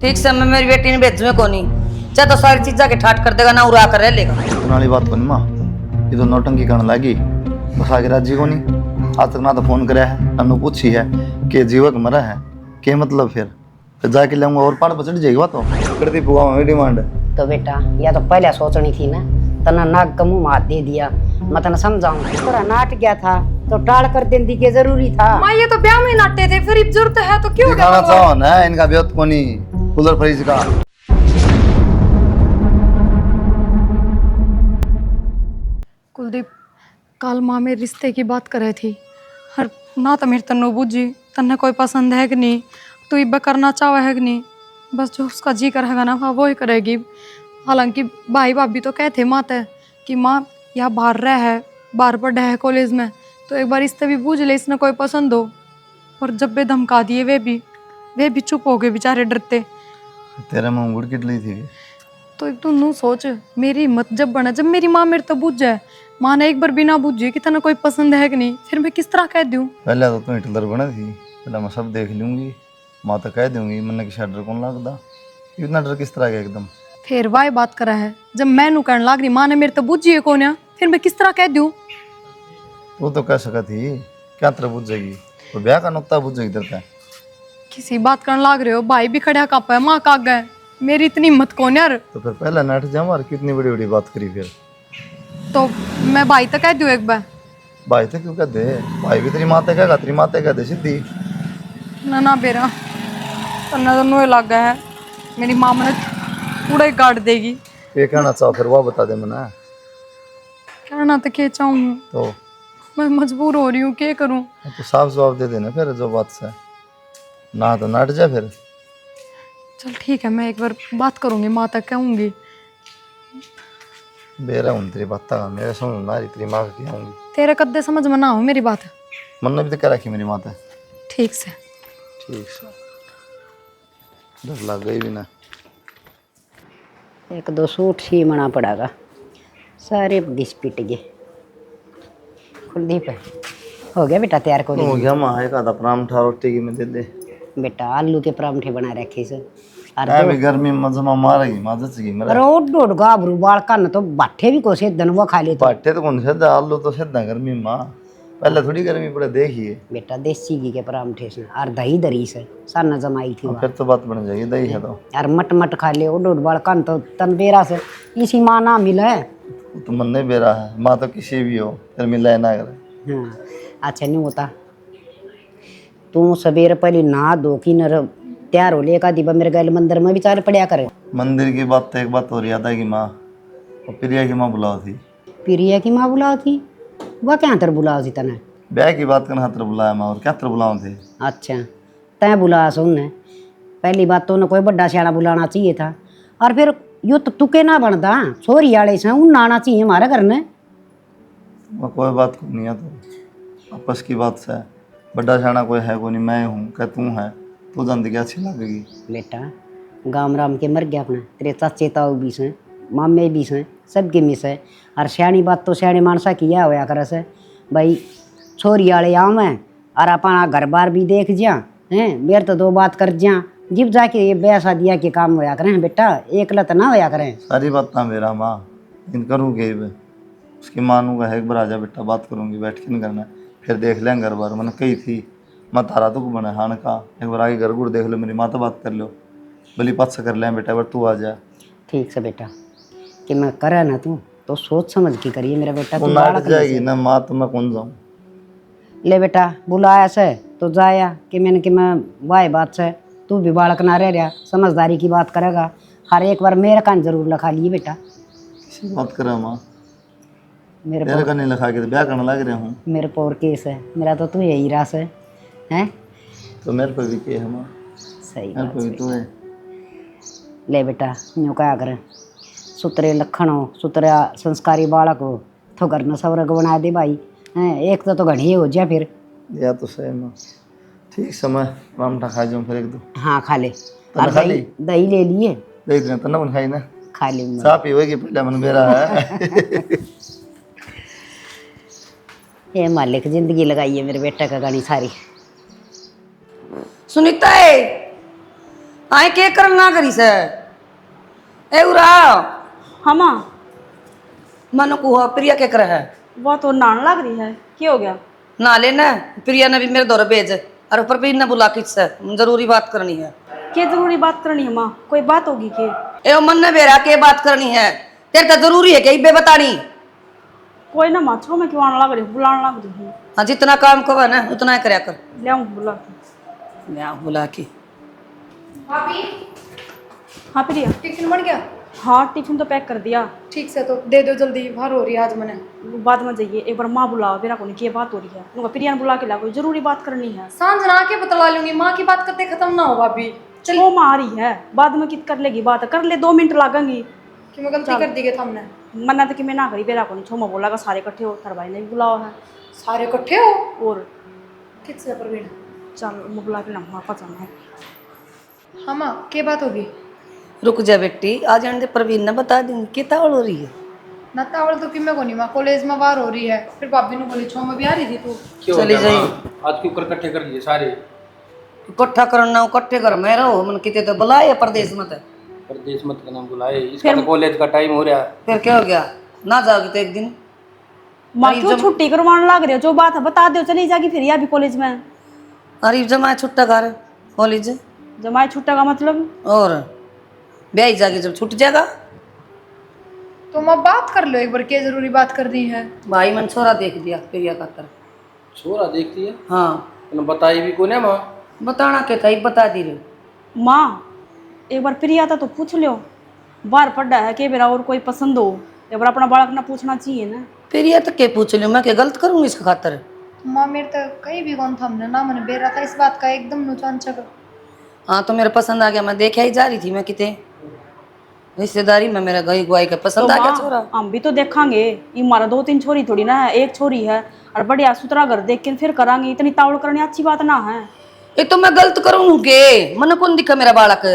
ठीक समय मेरी बेटी ने भेजू को नहीं चाहे तो सारी चीजा के ठाट कर देगा ना उड़ा कर रह लेगा। इतना वाली बात कोनी माँ, ये तो नौटंकी करने लगी। बस आगे राजी को नहीं, आज तक ना तो फोन करे है ना पूछी है कि जीवक मरा है के मतलब फिर जाके लाऊंगा और पहाड़ पर चढ़ जाएगी बात कर दी पुआ में डिमांड है। तो बेटा या तो पहले सोचनी थी ना, तना नाक का मुंह हाथ दे दिया, मैं तना समझाऊं थोड़ा नाट गया था तो टाल कर देने की जरूरी था। माँ ये तो ब्याह में नाटे थे, फिर जरूरत है तो क्यों दिखाना चाहो ना इनका ब्योत कोनी कूलर फ्रिज का। कुलदीप कल माँ मेरे रिश्ते की बात कर रही थी, हर ना तो मेरे तन्नो बुझी तन्ने कोई पसंद है कि नहीं, तू इब्बे करना चाहे है कि नहीं, बस जो उसका जी करेगा ना वो ही करेगी। हालांकि भाई भाभी तो कहते माते कि माँ यहाँ बाहर रह है, बाहर पढ़ा है कॉलेज में, तो एक बार इससे भी पूछ ले इसने कोई पसंद हो। और जब वे धमका दिए वे भी चुप हो गए बेचारे डरते। तेरे मुंह गुड़ किट ली थी तो एक तू नू सोच मेरी हिम्मत जब बना, जब मेरी माँ मेरे तो बुझ जाए, माँ ने एक बार बिना बुझे कि तने कोई पसंद है कि नहीं, फिर मैं किस तरह कह दूं। पहले तो तू हिटलर बना थी, पहले मैं सब देख लूंगी, माँ तो कह दूंगी मन की शायद डर कौन लगता, इतना डर किस तरह का एकदम। फिर वाई बात करा है जब मैं नू कहने लाग रही माँ ने मेरे तो बुझी है कौन, फिर मैं किस तरह कह दूं। वो तो कह सका थी क्या तरह बुझ जाएगी, वो ब्याह का नुकता बुझ जाएगी तेरे। किसी बात करने लाग रहे हो, भाई भी खड़ा कापा है, माँ का गए, मेरी इतनी हिम्मत कौन यार। तो फिर पहले नट जाऊँ और कितनी बड़ी बड़ी बात करी फिर। तो मैं भाई तक कह दूं एक बार। भाई तो क्यों कह दे, भाई भी तेरी माते कहेगा, तेरी माते कह दे सीधी। ना ना बेरा तन्ना तो नोए लग गया है, मेरी माँ मैंने पूरा ही काट देगी। ये कहना चाहो फिर वो बता दे मना। कहना तो क्या चाहूँ, तो मैं मजबूर हो रही हूँ, क्या करूँ। तो साफ जवाब दे देना फिर जो बात से, ना तो नट जा फिर। चल ठीक है, मैं एक बार बात करूंगी, माँ तक कहूंगी। बेरा हूँ तेरी बात का, मेरे समझ ना रही तेरी माँ की आऊँगी। तेरे कद्दे समझ में ना हो मेरी बात। मन ने भी तो कह रखी मेरी माता। ठीक से ठीक से डर लग गई भी ना। एक दो सूट सी मना पड़ेगा, सारे घिस पिट गए। कुलदीप हो गया बेटा तैयार को हो गया माँ, एक आधा परांठा रोटी की में दे दे। बेटा आलू के परांठे बना रखे से अभी गर्मी में जमा मारेगी मदद की मेरा। रोड डोड गाभरू बाल कन तो बाठे भी कोसे दनवा खा ले तो। बाटे तो कौन से आलू तो सीधा गर्मी माँ, पहले थोड़ी गर्मी पड़े देखिए। बेटा देसी घी के परांठे से और दही दरी से साना जमाई थी फिर तो बात बन जाएगी, दही है तो। यार मट मट खा ले डोड बाल कन तो तन बेरा से इसी माँ ना मिले है। तो मन नहीं बेरा है, माँ तो किसी भी हो फिर मिला ना करे। हाँ अच्छा नहीं होता, तू सवेरे पहले नहा धो की नर तैयार हो लेगा दीबा मेरे गैल मंदिर में विचार पड़या करे। मंदिर की बात तो एक बात और याद है कि माँ और प्रिया की माँ बुलाओ थी। प्रिया की माँ बुलाओ थी, वह क्या तर बुलाओ थी तने। ब्याह की बात करना हतर बुलाया माँ, और क्या तर बुलाओ थे। अच्छा तय बुला सुन, पहली बात तो उन्हें कोई बड़ा सियाना बुलाना चाहिए था, और फिर यो तो तुके ना बनता छोरी वाले से उन आना चाहिए हमारे घर में। कोई बात को नहीं है, तो आपस की बात से बड़ा सियाना कोई है को नहीं, मैं हूँ क्या तू है, तू जिंदगी अच्छी लगेगी। बेटा गाम राम के मर गया अपने, तेरे चाचे ताऊ भी से मामे भी से सबके मिस है, और सियानी बात तो सियाने मानसा किया होया करे से भाई छोरी वाले आवे और अपना घर बार भी देख जा हैं, मेरे तो दो बात कर जा जिब जाके ये ब्याह शादिया के काम होया करें बेटा, एक लत ना होया करें। सारी बात ना मेरा माँ इन करूँगी, उसकी मानूंगा है एक बार आजा बेटा बात करूँगी, बैठ के नहीं करना फिर देख लें घर बार। मैंने कही थी मैं तारा तो को बना हान का, एक बार आगे घर गुड़ देख लो, मेरी माँ तो बात कर लो, भली पास से कर लें बेटा, बार तू आ जा। ठीक से बेटा कि मैं करे ना तू तो सोच समझ के करिए मेरा बेटा। वो तू नाट बालक जाएगी ना माँ, तो मैं कौन जाऊँ। ले बेटा बुलाया से तो जाया कि मैंने कि मैं वाह बात से तू भी बालक ना रह रहा, समझदारी की बात करेगा, हर एक बार मेरे कान जरूर लिखा लिए बेटा। किसी बात करे माँ, मेरे तेरे का नहीं लिखा के तो ब्याह करने लग रहे हूँ। मेरे पोर केस है मेरा, तो तू यही रास है हैं। तो मेरे पे भी के है माँ, सही मेरे बात पे भी है। तो है। ले बेटा यूँ क्या करें, सुतरे लखन हो सुतरा संस्कारी बालक हो तो घर में स्वर्ग बना दे भाई हैं, एक तो घनी हो जाए फिर। या तो सही माँ, ठीक समय परांठा खा जाऊँ फिर एक दो। हाँ खा ले, तने और खा दही ली? दही ले लिए देख रहे तना बन खाई ना, खा ले। चाह पीवेगी पहले मन मेरा है। ये मालिक जिंदगी लगाई है मेरे बेटा का गानी सारी। सुनीता आए के कर ना करी से ए उरा हाँ माँ, मनो को प्रिया के कर है वो तो नान लग रही है, क्या हो गया? ना लेना प्रिया ने भी मेरे दौर भेज और ऊपर भी ने बुला किससे जरूरी बात करनी है। क्या जरूरी बात करनी है माँ? कोई बात होगी के? ए मन ने बेरा के बात करनी है तेरे तो जरूरी है कि बे बतानी। कोई ना माँ, छो मैं क्यों आने लग रही हूँ, बुलाने लग रही हूँ। हाँ जितना काम करो ना उतना ही करया कर। ले आऊँ बुला के। ले बुला के। भाभी हाँ प्रिया। टिफिन बन गया? हाँ टिफिन तो पैक कर दिया। ठीक से तो दे दो जल्दी, बाहर हो रही है आज मैंने। बाद में जाइए, एक बार माँ बुलाओ, मेरा को नहीं क्या बात हो रही है। उनका प्रिया ने बुला के ला, कोई जरूरी बात करनी है। सांझ ना के बतला लूंगी, माँ की बात करते खत्म ना हो भाभी। चल वो माँ आ रही है, बाद में कित कर लेगी बात, कर ले 2 मिनट लागेंगी। कि मैं गलती कर दी गई हमने। मना तो कि मैं ना करी, बेरा को नहीं छो मैं बोला सारे इकट्ठे हो, थार भाई ने भी बुलाओ है। सारे इकट्ठे हो? और ठीक से प्रवीण। चल मैं बुला के लाऊंगा, पता है। हाँ माँ, क्या बात होगी? रुक जा बेटी आ जाने दे, प्रवीण ने बता देंगे कितना हो रही है। ना तावल तो कि मैं को नहीं, माँ कॉलेज में बाहर हो रही है, फिर भाभी ने बोली छो में भी आ रही थी तू। क्यों चली हो गया जाइए। माँ? आज क्यों कर इकट्ठे कर दिए सारे? इकट्ठा करना इकट्ठे कर मैं रहो मन किते तो बुलाए प्रदेश में तो प्रदेश मत का नाम बुलाए, इसका तो कॉलेज का टाइम हो रहा है। फिर क्या हो गया ना जाओगी तो एक दिन। माँ क्यों छुट्टी करवाने लग रही हो? जो बात है बता दो, चली जाएगी फिर या भी कॉलेज में। अरे जमा छुट्टा घर कॉलेज जमाए छुट्टा का मतलब? और ब्याह जाके जब छूट जाएगा तो माँ बात कर लो एक बार, क्या जरूरी बात कर दी है। भाई मन छोरा देख दिया प्रिया का तर। छोरा देख लिया? हाँ तूने बताई भी कौन है माँ? बताना क्या था बता दी रहे। माँ एक बार प्रिया था तो पूछ लो, बाहर पड़ा है के मेरा और कोई पसंद हो, एक बार अपना बालक ना पूछना चाहिए ना। प्रिया तो के पूछ लियो मैं क्या गलत करूंगी इसके खातर। माँ मेरे तो कहीं भी कौन था, हमने ना मैंने बेरा था इस बात का एकदम नुचानचक। हाँ तो मेरा पसंद आ गया, मैं देखा ही जा रही थी मैं किते रिश्तेदारी में मेरा गई गुआई का पसंद तो आ गया माँ, छोरा। हम भी तो देखांगे, ये हमारा 2-3 छोरी थोड़ी ना है, एक छोरी है और बढ़िया सुथरा घर देख के फिर करांगे। इतनी तावड़ करनी अच्छी बात ना है। ये तो मैं गलत करूंगे मन कौन दिखा मेरा बालक।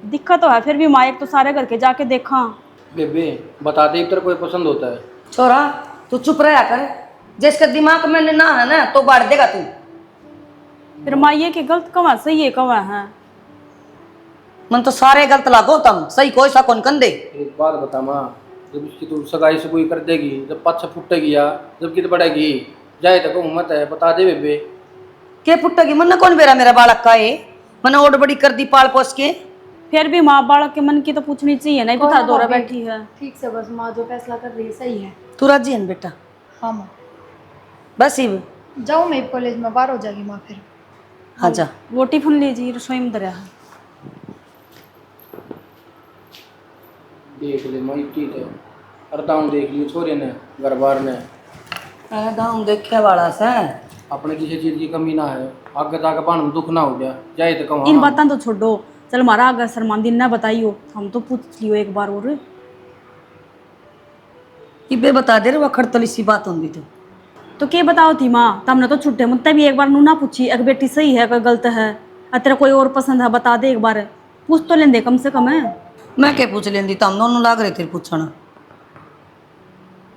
दिक्कत तो है फिर भी माँ, एक तो सारे घर के जाके देखा। बेबे बता दे इधर कोई पसंद होता है? छोरा तू चुप रहा कर, जिसके दिमाग में ना है ना तो बांट देगा तू। फिर माँ ये कि गलत कवा सही है कवा है? मन तो सारे गलत लागो तुम सही कोई सा कौन कंदे। एक बात बता माँ, जब इसकी तू सगाई से कोई कर देगी, जब पाँच फुटेगी या जब कित बढ़ेगी जाए तो हिम्मत है, बता दे बेबे। के फुटेगी मन कौन बेरा मेरा बालक का है, मन ओड बड़ी कर दी पाल पोस के। फिर भी माँ बालक के मन की तो पूछनी चाहिए ना, बता दौरा बैठी है। ठीक से बस माँ जो फैसला कर रही है सही है। तू राजी है न बेटा? हाँ माँ बस ही जाऊँ मैं कॉलेज में, बाहर हो जाएगी माँ फिर। हाँ जा। वो टिफिन लीजिए, रसोई में दरिया है। देख ले माँ ठीक है, अरदाऊ देख लियो छोरे ने घर बार ने। गाँव देखे वाला से अपने किसी चीज की कमी ना है, आगे जाकर पान में दुख ना हो जाए जाए तो कहूँ इन हाँ। बातों तो छोड़ो, चल हमारा अगर शर्मांदी ना बताइयो, हम तो पूछ लियो एक बार और। इबे बता दे रे वखड़ तली सी बात होंगी तो क्या बताओ थी माँ, तुमने तो छुट्टे मुझसे भी एक बार नू ना पूछी, एक बेटी सही है कोई गलत है, तेरा कोई और पसंद है बता दे एक बार, पूछ तो लेंदे कम से कम है। मैं क्या पूछ लेंदी तम दोनों लाग रहे थे पूछना।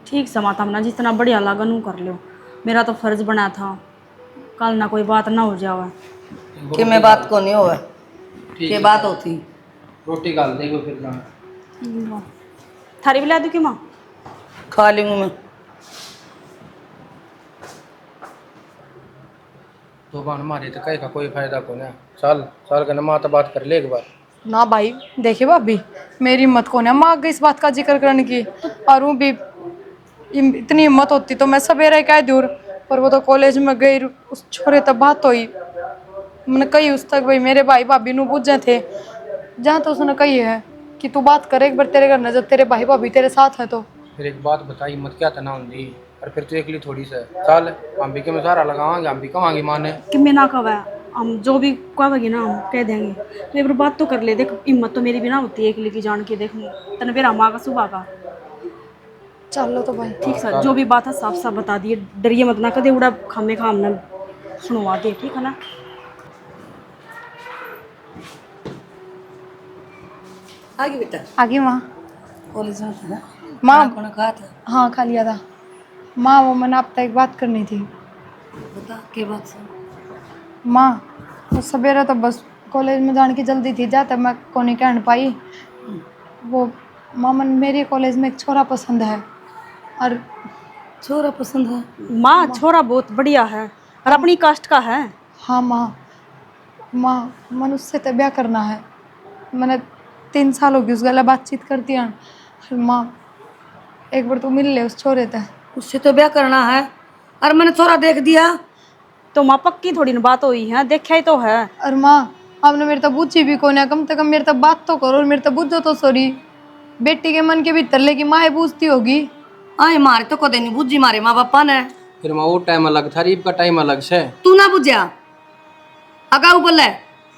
ठीक समा तमना जितना बढ़िया लगा नू कर लो, मेरा तो फर्ज बना था, कल ना कोई बात ना हो जावे। कि मैं बात को नहीं होवे ठीक के है। बात होती। रोटी खा देखो फिर ना। थारी भी ला दूँ कि माँ? खा लूँगी मैं। तो बान मारे तो कहे का कोई फायदा को ना, चल चल के ना माँ तो बात कर ले एक बार। ना भाई देखिए भाभी, मेरी हिम्मत कौन है माँ इस बात का जिक्र करने की, और वो भी इतनी हिम्मत होती तो मैं सवेरे कह दूर, पर वो तो कॉलेज में गई, उस छोरे तक बात हुई, मैंने कही उस तक भाई मेरे भाई भाभी नू पूछे थे, जहाँ तो उसने कही है कि तू बात करे एक बार तेरे घर न, जब तेरे भाई भाभी तेरे साथ है तो। फिर एक बात बताई मत क्या तना होंगी, और फिर तू एकली थोड़ी सा चल, हम भी के में सारा लगावांगे, हम भी कमांगे माने कि मैं ना कवा, हम जो भी कहेगी ना हम कह देंगे, तो एक बार बात तो कर ले। देख हिम्मत तो मेरी भी ना होती है एक लेके जान के, देख तने मेरा माँ का सुबह का। चलो तो भाई ठीक सर, जो भी बात है साफ साफ बता दिए, डरिए मत ना, कदे उड़ा खामे खाम ना सुनवा दे, ठीक है ना? आगे बेटा आगे माँ। कॉलेज में था ना माँ खाना कहा था? हाँ खा लिया था माँ, वो मैंने आप तक एक बात करनी थी। बता के बात से। माँ वो सवेरे तो बस कॉलेज में जाने की जल्दी थी जाते मैं को नहीं कह पाई। वो मामन मेरे कॉलेज में एक छोरा पसंद है और छोरा पसंद है? माँ छोरा बहुत बढ़िया है और अपनी कास्ट का है। हाँ माँ मन उससे तो ब्याह करना है। मैंने 3 साल हो गई उस गला बातचीत करती है। और माँ एक बार तो मिल ले उस छोरे से। उससे तो ब्याह करना है और मैंने छोरा देख दिया। तो माँ पक्की थोड़ी न बात हुई है, देखा ही तो है। और माँ आपने मेरे तो पूछी भी कौन है, कम से कम मेरे तो बात तो करो, मेरे तो बुझो तो सॉरी। बेटी के मन के भीतर लेकी माँ पूछती होगी। आए मारे तो कदे नहीं बुझी मारे माँ बापा ने। फिर माँ वो टाइम अलग था, रीब का टाइम अलग से। तू ना बुझा अगाऊ बोले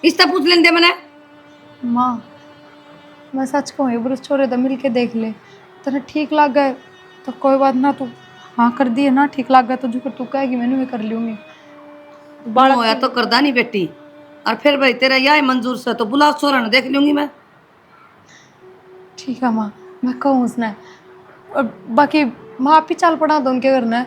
इससे पूछ लेंदे मैंने। माँ मैं सच कहूँ एक बार उस छोरे तो मिल के देख ले, तेने ठीक लग गए तो कोई बात ना, तू हाँ कर दिए ना, ठीक लग गया तो जो तू कहेगी मैंने भी कर लूँगी। बालक होया तो करदा नहीं बेटी। और फिर भाई तेरा यह मंजूर से तो बुला छोरा ने देख लूंगी मैं। ठीक है माँ, मैं कहूँ उसने। और बाकी माँ आप ही चाल पड़ा दो उनके घर ने।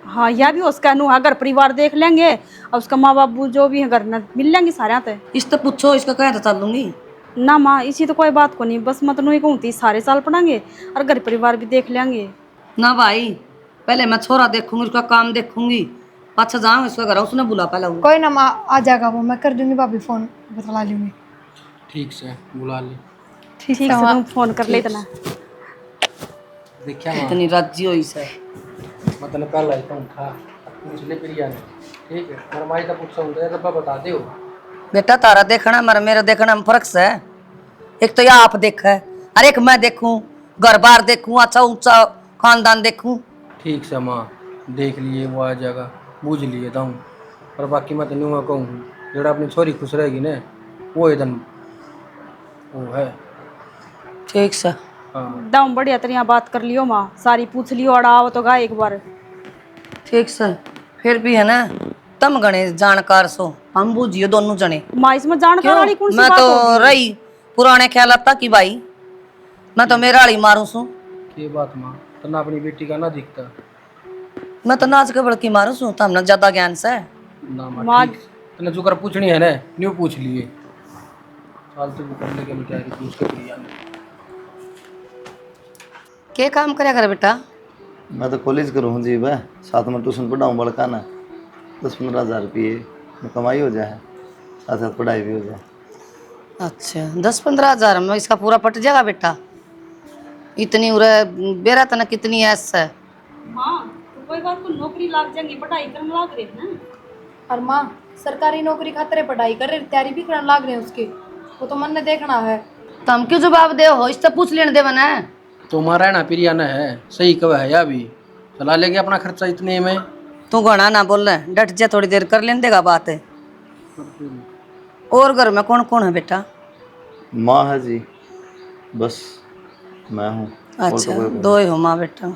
हाँ यह भी उसका नु है, घर परिवार देख लेंगे और उसका माँ बाबू जो भी है घर न मिल लेंगे सारे ते। इस तो पूछो इसका कह तो चल लूंगी ना माँ इसी तो कोई बात को नहीं, बस मैं तो ही कहूँ थी सारे साल पढ़ांगे और घर परिवार भी देख लेंगे। ना भाई। पहले मैं छोरा देखूंगी उसका काम देखूंगी, पाछा जाऊंगा इसका घर उसने बुला पहला। कोई ना माँ आ जाएगा वो, मैं कर दूंगी भाभी फोन बता लूँगी। ठीक से बुला ले। ठीक ठीक है से माँ। तुम फोन कर ले इतना। देखिया माँ इतनी राजी हुई से। मतलब कल आई तो था पूछ ले प्रिया ने। ठीक है और हमारी तो पूछा हूँ तो बता दे। बेटा तारा देखना मर मेरा देखना में फर्क है। एक तो यह आप देखा है और एक मैं देखूं, घर बार देखूं, अच्छा ऊंचा खानदान देखूं। ठीक से माँ देख लिए वो आ जाएगा, बूझ लिए था हूँ। और बाकी मैं तेन मैं कहूँ जोड़ा अपनी छोरी खुश रहेगी ने वो एकदम वो है। ठीक से। हाँ दाम बढ़िया तरह बात कर लियो माँ, सारी पूछ लियो और आओ तो गा एक बार। ठीक से। फिर भी है ना तम गणे जानकार सो, हम बूझियो दोनों जने। माँ इसमें जानकार वाली कौन सी मैं बात तो होगी? रही पुराने ख्याल था कि भाई मैं तो मेरा हाली मारू सू। ये बात माँ तो ना अपनी बेटी का ना दिखता मैं तो नाच के बड़की मारू सू, तो हमने ज्यादा ज्ञान से। ना माँ- माँ ठीक तने जो कर पूछनी है ना न्यू पूछ लिए फालतू को करने के क्या पूछ के प्रिया ने। के काम करे कर बेटा? मैं तो कॉलेज करूँ जी वह साथ में ट्यूशन पढ़ाऊँ बड़का ना 10-15 हज़ार रुपये में कमाई हो जाए, साथ साथ पढ़ाई भी हो जाए। अच्छा 10-15 हजार में इसका पूरा पट जाएगा बेटा? इतनी उरे बेरा तना कितनी ऐस है। माँ तो कोई बात को नौकरी लाग जाएंगे, पढ़ाई करने लाग रहे हैं। और माँ सरकारी नौकरी खातिर पढ़ाई कर रहे, तैयारी भी करने लाग रहे हैं उसके, वो तो मन ने देखना है। तो हम क्यों जवाब दे हो, इससे पूछ लेने दे बना। तुम्हारा ना प्रिया ने है सही कब है या भी चला लेंगे अपना खर्चा इतने में। तू घना ना बोल रहे, डट जा थोड़ी देर कर लेने देगा बात है। और घर में कौन कौन है बेटा? माँ है जी बस, मैं हूँ। और तो अच्छा कोई नहीं। दो ही हो माँ बेटा।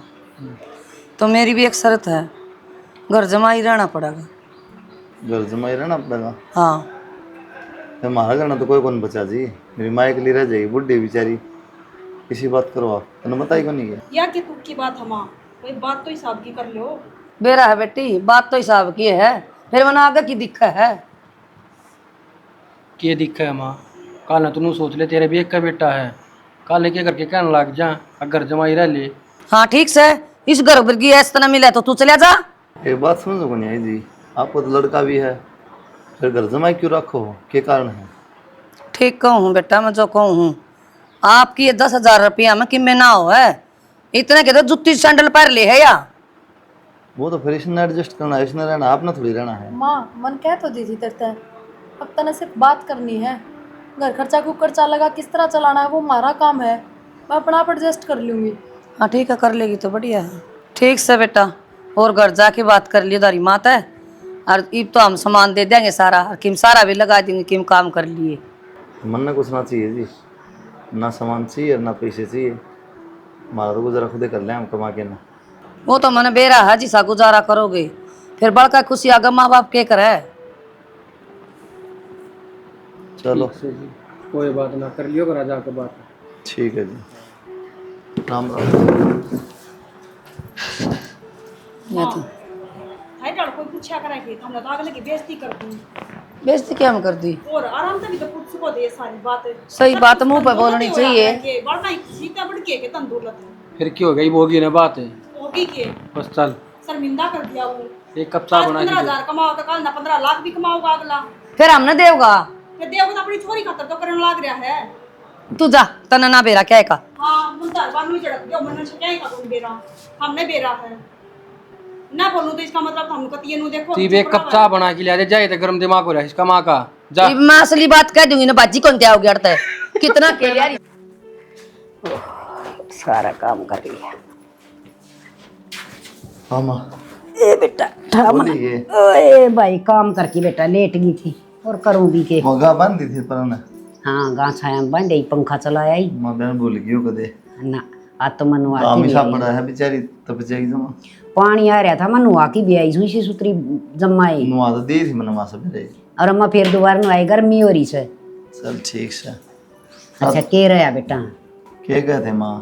तो मेरी भी एक शर्त है, घर जमा ही रहना पड़ेगा। घर जमा ही रहना पड़ेगा? हाँ तो हमारा घर ना तो कोई कौन बचा जी, मेरी माँ के लिए रह जाएगी बुढ़ी बेचारी। किसी बात करो आप तो बताई को नहीं है। या कि तुक की बात है माँ, कोई बात तो हिसाब की कर लो। बेरा है बेटी, बात तो हिसाब की है, फिर वरना आगे की दिक्कत है। के दिक्कत है माँ? कल ना तू सोच ले तेरे भी एक का बेटा है, कल के करके कहने लग जा अगर जमाई रह ले। हाँ ठीक से, इस घर भर की ऐसा ना मिले तो तू चले जा। एक बात समझो को नहीं आई जी, आपको तो लड़का भी है, फिर घर जमाई क्यों रखो, क्या कारण है? ठीक कहूँ बेटा, मैं जो कहूँ हूँ आपकी ये 10,000 रुपया में कि में ना हो है, इतने के तो जुत्ती सैंडल पैर ले है या। वो तो फिर इसने एडजस्ट करना है, इसने रहना, आपने थोड़ी रहना है। माँ मन कह तो दी थी तरता है, अब तना सिर्फ बात करनी है। घर खर्चा को खर्चा लगा किस तरह चलाना है वो हमारा काम है, मैं अपना आप एडजस्ट कर लूँगी। हाँ ठीक है, कर लेगी तो बढ़िया है। ठीक से बेटा, और घर जाके बात कर लियो दारी मात है, और इब तो हम सामान दे देंगे सारा, और किम सारा भी लगा देंगे, किम काम कर लिए। मन ने कुछ ना चाहिए जी, ना सामान चाहिए ना पैसे चाहिए, हमारा तो गुजारा खुद ही कर लें हम कमा के ना। वो तो मैंने बेरा है जिसा गुजारा करोगे, फिर बड़का खुशी आगे माँ बाप के करे। चलो कोई बात ना, कर लियो करा जाकर बात। ठीक है जी, राम राम। या तो हाय डर कोई पूछा करेंगे तो हम तो अगले की बेइज्जती कर दूँ। बेइज्जती क्या हम कर दी? और आराम से भी तो पूछ सको दे सारी बातें। सही बात मुंह पे बोलनी चाहिए। ये बड़ा ही सीता बढ़के के तंदूर लगे फिर क्यों हो गई होगी ना बात है। होगी के बस चल शर्मिंदा कर दिया वो। एक कप चाय आज बना के दे। 15,000 कमाओगे कल ना 15 लाख भी कमाओगा अगला। फिर हमने देवगा फिर देखो तो अपनी छोरी खातर तो करने लग रहा है। तू जा तना ना बेरा क्या है का हाँ मुंडा बानू चढ़क गया मन से क्या ही करूं बेरा हमने बेरा है ना बोलूं तो इसका मतलब हम कतिये नु देखो तू एक कप चाय बना के ले दे जाए तो गरम दिमाग हो रहा है इसका माँ का जा। ये मैं असली बात कह दूंगी ना बाजी कौन क्या हो गया अड़ता है कितना के यार सारा काम कर रही है। हाँ माँ ए बेटा ठामा। बोलिए। ओए भाई काम करके बेटा लेट गई थी और करूंगी के। मोगा बांधी थी पर ना हाँ गाँ छाया बांधे ही पंखा चलाया ही माँ बहन भूल गई हो कदे ना। आज तो मनुआ काम की ही भी आई। पड़ा है बेचारी तब जाएगी जमा पानी आ रहा था मनुआ की भी आई सुई सुतरी जमाई नुआ तो दी थी मैंने माँ से मेरे और अम्मा फिर दोबारा नुआई गर्मी हो रही से। चल ठीक से अच्छा के रहा बेटा के कहते माँ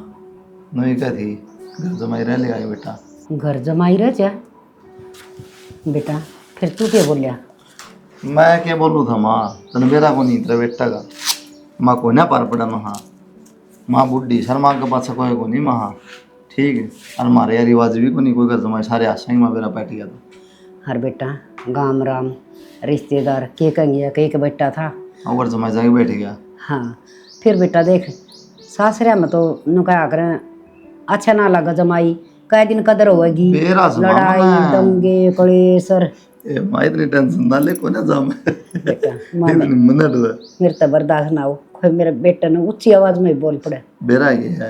नुई कहती घर जमाई रह ले आए बेटा घर जमाई रह जा बेटा फिर तू क्या बोलिया? मैं क्या बोलूँ था माँ तन मेरा को नहीं तेरा बेटा का माँ को ना पार पड़ा महा माँ बुढ़ी सर माँ के पास कोई को नहीं महा ठीक है और हमारे यार रिवाज भी को नहीं कोई घर जमाई सारे आशा ही माँ मेरा बैठ गया था हर बेटा गाम राम रिश्तेदार के कहेंगे के एक बेटा था। और घर जमाई जाके बैठ गया हाँ फिर बेटा देख सासरे में तो नुका करें अच्छा ना लगा जमाई कई दिन कदर होगी बेरा जमाना लड़ाई में। दंगे कलेसर ए माँ इतनी टेंशन ना ले को ना जा मैं बेटा माँ इतनी मिनट हुआ मेरे तो बर्दाश्त ना हो कोई मेरे बेटे ने ऊंची आवाज में बोल पड़े। बेरा ये है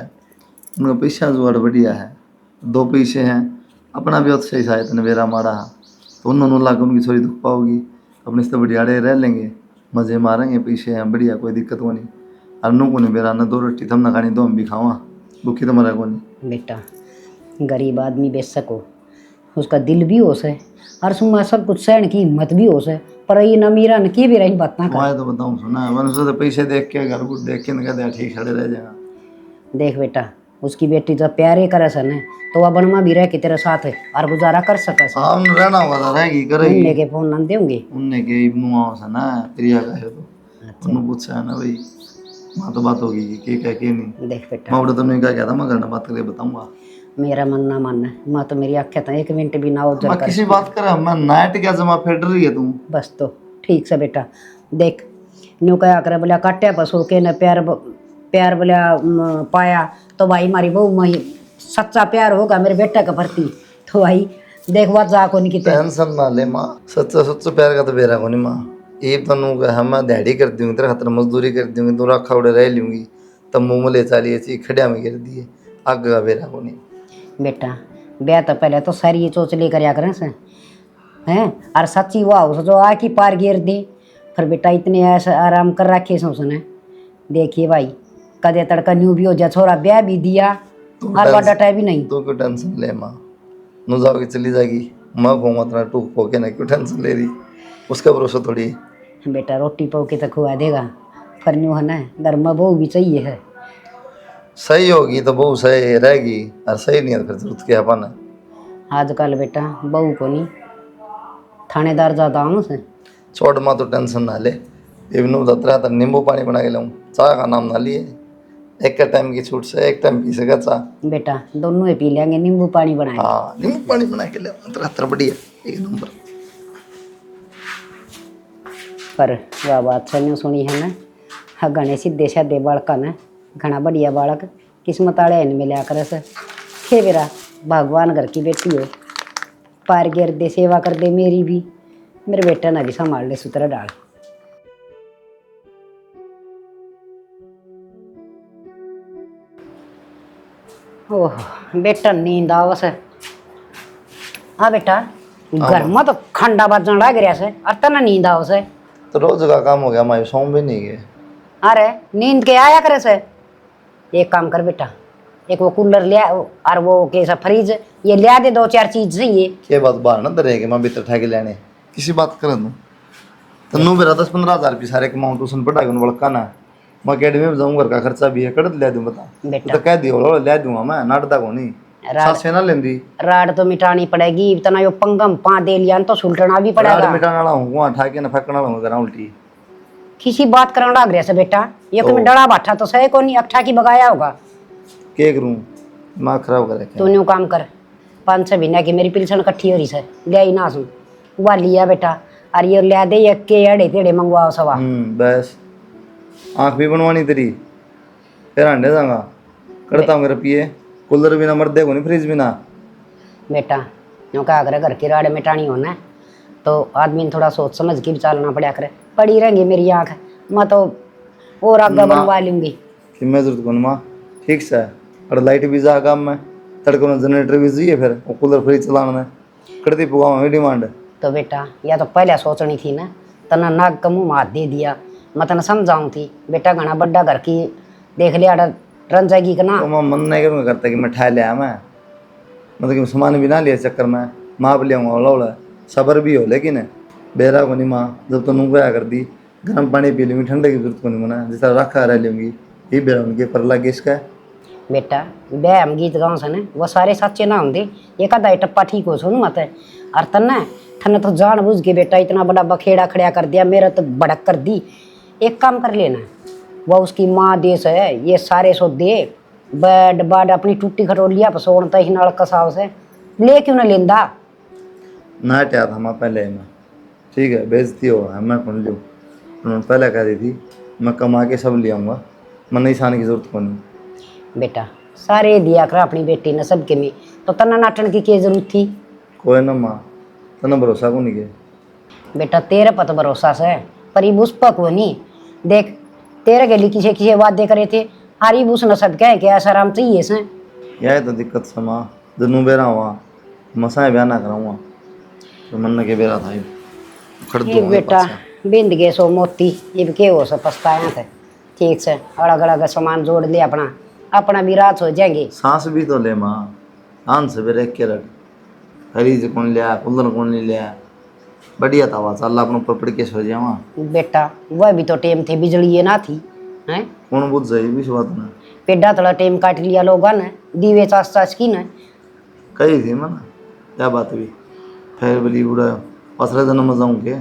उनका पैसा जुआड़ बढ़िया है 2 पैसे हैं अपना भी सही शायद ने बेरा मारा है तो उन्होंने ला के उनकी छोरी दुख पाओगी अपने से बढ़ियाड़े रह लेंगे मज़े मारेंगे पैसे हैं बढ़िया कोई दिक्कत को नहीं और नु को नहीं बेरा ना 2 रोटी थम ना खानी 2 हम भी खावा दुखी तो मरा को नहीं बेटा गरीब आदमी बेच सको उसका दिल भी हो से और सुमा सब कुछ सहन की हिम्मत भी हो से पर ये नमीरा न की भी रही बात ना कर। मैं तो बताऊँ सुना है मैंने सोचा पैसे देख के घर को देख के ना कहते ठीक खड़े रह जाएगा देख बेटा उसकी बेटी जब प्यारे करे सन तो वह बनवा भी रह के तेरे साथ है और गुजारा कर सके सन। हाँ उन्हें रहना होगा था रहेगी करेगी उनने के फोन ना देंगे उनने के इब्नु आओ सा ना प्रिया का है तो उन्होंने पूछा है ना भाई वहाँ तो बात होगी कि क्या क्या नहीं देख बेटा मैं उड़ा तो नहीं क्या था मैं घर में बात करके बताऊंगा मेरा मन ना मानना मैं तो मेरी आंखें तो 1 मिनट भी ना हो मैं किसी बात कर मैं नाइट क्या जमा फेड रही है तू बस तो ठीक से बेटा देख न्यू क्या करे बोला काटे पशु के न प्यार बोला पाया तो भाई हमारी बहू में सच्चा प्यार होगा मेरे बेटे के प्रति तो भाई देख बात जा को नहीं की टेंशन ना ले माँ सच्चा सच्चा प्यार का तो बेरा को नहीं माँ ये तनु हम दिहाड़ी कर दूंगी तेरा खातर मजदूरी कर दूंगी तू रखा उड़े रह लूंगी तब मुँह में ले चालिए चीज खड़िया में गिर दिए आग का बेरा को नहीं बेटा ब्याह तो पहले तो सारी ये चोच लेकर आ करें से हैं और सच्ची वो हाउस जो आ की पार गिर दी फिर बेटा इतने ऐसा आराम कर रखे उसने देखिए भाई कदे तड़का न्यू भी हो जा छोरा ब्याह भी दिया और बड़ा टाइम भी नहीं तू क्यों टेंशन ले माँ नु जाओगी चली जाएगी मैं कहूँगा तेरा टूक पोके ना क्यों टेंशन ले रही उसका भरोसा थोड़ी है। बेटा रोटी पाव के तो खुआ देगा पर न्यू है ना घर में बहू भी चाहिए है। सही होगी तो बहुत सही रहेगी और सही नहीं है तो फिर जरूरत क्या अपन है आजकल बेटा बहू को नहीं थानेदार ज़्यादा आऊँ से छोड़ माँ तो टेंशन ना ले इवनू दतरा तो नींबू पानी बना के लाऊं चाय का नाम ना लिए एक टाइम की छूट से एक टाइम पी सका चाय बेटा दोनों ही पी लेंगे नींबू पानी बनाए। हाँ नींबू पानी बना के ले तेरा बढ़िया 1 नंबर। पर वह बात सन्यू सुनी है ना हाँ घने सीधे साधे बालका ने घना बढ़िया बालक किस्मत आले इन मिला कर से खे बेरा भगवान घर की बेटी हो पार गिर दे सेवा कर दे मेरी भी मेरे बेटा ने भी संभाल ले सुतरा डाल। ओह बेटा नींद आवस है। हाँ बेटा घर में तो खंडा बजन लग रहा से और तना नींद आवस है। तो रोज का काम हो गया मैं सौ भी नहीं गए अरे नींद के आया करे से एक काम कर बेटा एक वो कूलर लिया और वो कैसा फ्रिज ये लिया दे 2-4 चीज चाहिए। के बात बाहर ना रहेगी मैं भीतर ठा के लेने किसी बात कर दूँ तो नू मेरा 10-15 हज़ार रुपये सारे कमाऊँ तो सुन पड़ा बड़का ना मैं अकेडमी में जाऊँ घर का खर्चा भी है कर ले दूँ बता बेटा तो कह दियो ले दूंगा मैं नाटदा को नहीं राड सासे ना लेंदी राड तो मिटानी पड़ेगी, इतना यो पंगम पा दे लिया तो सुलटना भी राड पड़ेगा। मिटाने वाला हूँ वहाँ ठा के न फकना वाला हूँ करा उल्टी। किसी बात करना लाग रहा से बेटा, ये ओ। में डरा बैठा तो सही को नहीं अट्ठा की बगाया होगा। के करूँ दिमाग खराब कर रखे तू न्यू काम कर, 5-6 महीने की मेरी पिलसन इकट्ठी हो रही से गई ना सुन वह लिया बेटा, और ये लिया दे ये के अड़े तेड़े मंगवाओ सवा। बस आँख भी बनवानी तेरी, फिर अंडे जाऊंगा करता हूँ रुपये, कूलर भी ना मर देगो नहीं फ्रिज भी ना। बेटा यूँ कहा करे घर की राड़ मिटानी होना है तो आदमी ने थोड़ा सोच समझ के भी चलना पड़ा करे। पड़ी रहेंगी मेरी आँख, मैं तो और आगा बनवा लूंगी। कि मैं जरूरत कौन माँ ठीक से, और लाइट भी जा काम में, तड़कों में जनरेटर भी चाहिए, फिर वो कूलर फ्रिज चलाना में करती पुगा में डिमांड। तो बेटा या तो पहले सोचनी थी ना, तना नाग का मुँह हाथ दे दिया, मैं तना समझाऊँ थी बेटा घना बड्डा घर की देख लिया रन जाएगी कि ना। तो मैं मन नहीं करूँगा करता कि मैं ठा लिया मैं, मतलब कि सामान भी ना लिया चक्कर में माप लिया लौड़ा सबर भी हो, लेकिन बेरा को नहीं माँ जब तो नूंगा कर दी गर्म पानी पी लूँगी, ठंडे की जरूरत को नहीं मना जिस तरह रखा रह लूँगी ये बेरा उनके पर लगे इसका। बेटा बह हम गीत गाँव से न वो सारे सच्चे ना होंगे, एक आधा टप्पा ठीक हो सुन मत। और तन्ने थने तो जान बुझ के बेटा इतना बड़ा बखेड़ा खड़ा कर दिया, मेरा तो भड़क कर दी। एक काम कर लेना, वह उसकी माँ देश है ये सारे सो दे बेड बाड अपनी टूटी खटोलिया पसोड़ता ही नाल कसाव से ले क्यों ना लेंदा। ना हटा था मैं पहले में, ठीक है बेइज्जती हो है मैं कौन लूँ, उन्होंने पहले कह दी थी मैं कमा के सब ले आऊँगा, मैं नहीं खाने की जरूरत को नहीं। बेटा सारे दिया कर अपनी बेटी ने सबके में, तो तना नाटन की क्या जरूरत थी। कोई ना माँ तना भरोसा को नहीं किया। बेटा तेरे पत भरोसा से पर बुस पक वो नहीं देख, तेरे के लिए किसे किसे वादे करे थे, हारी बुस न सब कह के ऐसा राम चाहिए से। यह तो दिक्कत से माँ जनू बेरा हुआ मसाए बयाना कराऊँगा तो मन के बेरा था खड़ ठीक बेटा बिंद गए सो मोती इब के हो सब पछताया थे। ठीक से अलग अलग सामान जोड़ ले अपना, अपना भी रात हो जाएंगे। सांस भी तो ले माँ, आन से भी रख के रख, फ्रिज कौन लिया कूलर कौन नहीं लिया, बढ़िया था वहाँ अल्लाह अपने ऊपर पड़ के सो जाए वहाँ। बेटा वह भी तो टेम थे बिजली ये ना थी हैं, कौन बुझ जाए भी बात ना, पेड़ा थोड़ा टेम काट लिया लोगा ने दीवे चास चास की न। कही थी मैं ना क्या बात हुई, फिर बोली बुढ़ा पसरे जन्म में जाऊँ के।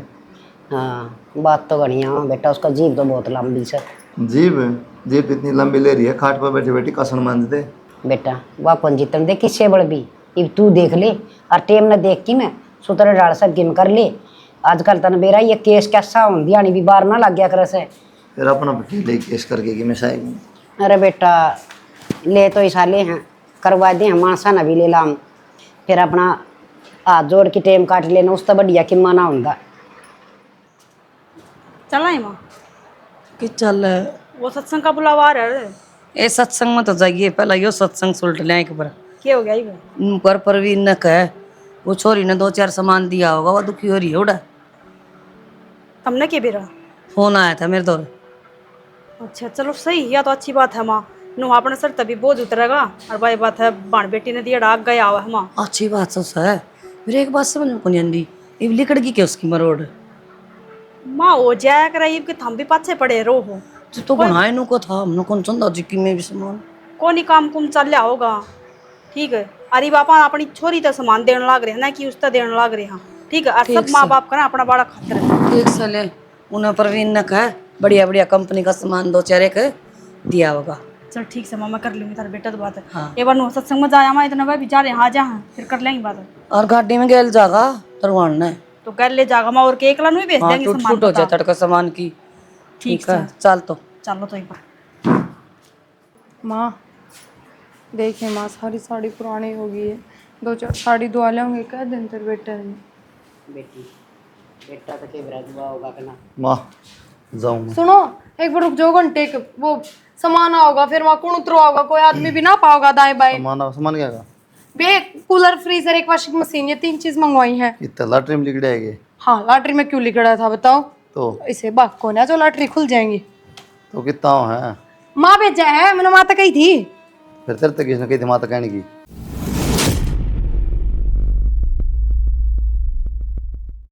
हाँ बात तो बढ़िया हो बेटा, उसका जीभ तो बहुत लंबी से। जीप जीप इतनी लंबी ले रही है, खाट पर बैठी बैठी कसन मांझ दे। बेटा वह कौन जीतन दे किससे बड़ भी, इब तू देख ले और टेम न देख की मैं सुतर डाल सब गेम कर ले। आजकल तन बेरा ये केस कैसा हो दियानी भी बार ना लग गया करे से। फिर अपना पटेले केस करके कि मैं शायद। अरे बेटा ले तो ऐसा ले हैं करवा दे हम मानसा न भी ले लाम, फिर अपना हाथ जोड़ के टेम काट लेना उस तो बढ़िया कि माना होगा। चला है माँ, कि चल वो सत्संग का बुलावा आ रहा है। ए सत्संग में तो जाइए पहला यो सत्संग सुलट ले एक बार क्या हो गया ये? पर परवीन न कहे वो छोरी ने 2-4 सामान दिया होगा, वो दुखी हो रही है उड़ा। हमने के बेरा फोन आया था मेरे दौर। अच्छा चलो सही, या तो अच्छी बात है माँ, नु अपने सर तभी बोझ उतरेगा, और भाई बात है बाण बेटी ने दिया डाक गया हुआ है माँ। अच्छी बात सस है, मेरे एक बात समझ में नहीं आंदी, इब लिकड़ की क्या उसकी मरोड़ माँ हो जाया कर कि थम भी पाछे पड़े रो हो, तो बनाए नु को था हमने कौन चंदा जी की में भी सामान कोनी काम कुम चल लिया होगा। ठीक है, अरे बापा अपनी छोरी तो सामान देने लाग रहे हैं ना कि उसका देने लाग रहे हैं। ठीक है, और सब माँ बाप का ना अपना बड़ा खातर है। ठीक सले उन्हें परवीन न कहे बढ़िया बढ़िया कंपनी का सामान 2-4 एक दिया होगा। चल ठीक से माँ मैं कर लूंगी तारे बेटा तो बात है। हाँ। एक बार नु सत्संग में जाया माँ इतना भाई बेचारे यहाँ जा फिर कर लेंगे बात। और गाड़ी में गेल जागा तरवान ने तो कर ले जागा माँ, और केक ला भी भेज हाँ देंगे टूट सामान फूट हो बता। जाए तड़का सामान की। ठीक है चल तो चलो तो एक बार माँ देखिए माँ सारी साड़ी पुरानी हो गई है, 2-4 साड़ी धुआ लेंगे कह दिन तेरे बेटे ने। बेटी बेटा तो के बरा दुआ होगा कि ना। माँ जाऊँ मैं। सुनो एक बार रुक जाओ घंटे के, वो सामान होगा फिर वहाँ कौन उतरो होगा, कोई आदमी भी ना पाओगा दाएं बाएं। सामान क्या का बे कूलर फ्रीजर एक वॉशिंग मशीन ये 3 चीज मंगवाई है। इतना लॉटरी में लिख जाएगी हाँ लॉटरी में क्यों लिख रहा था बताओ, तो इसे बात को ना जो लॉटरी खुल जाएंगी। कितना है माँ भेजा है मैंने माता कही थी। फिर तेरे तक किसने कही थी माता कहने की।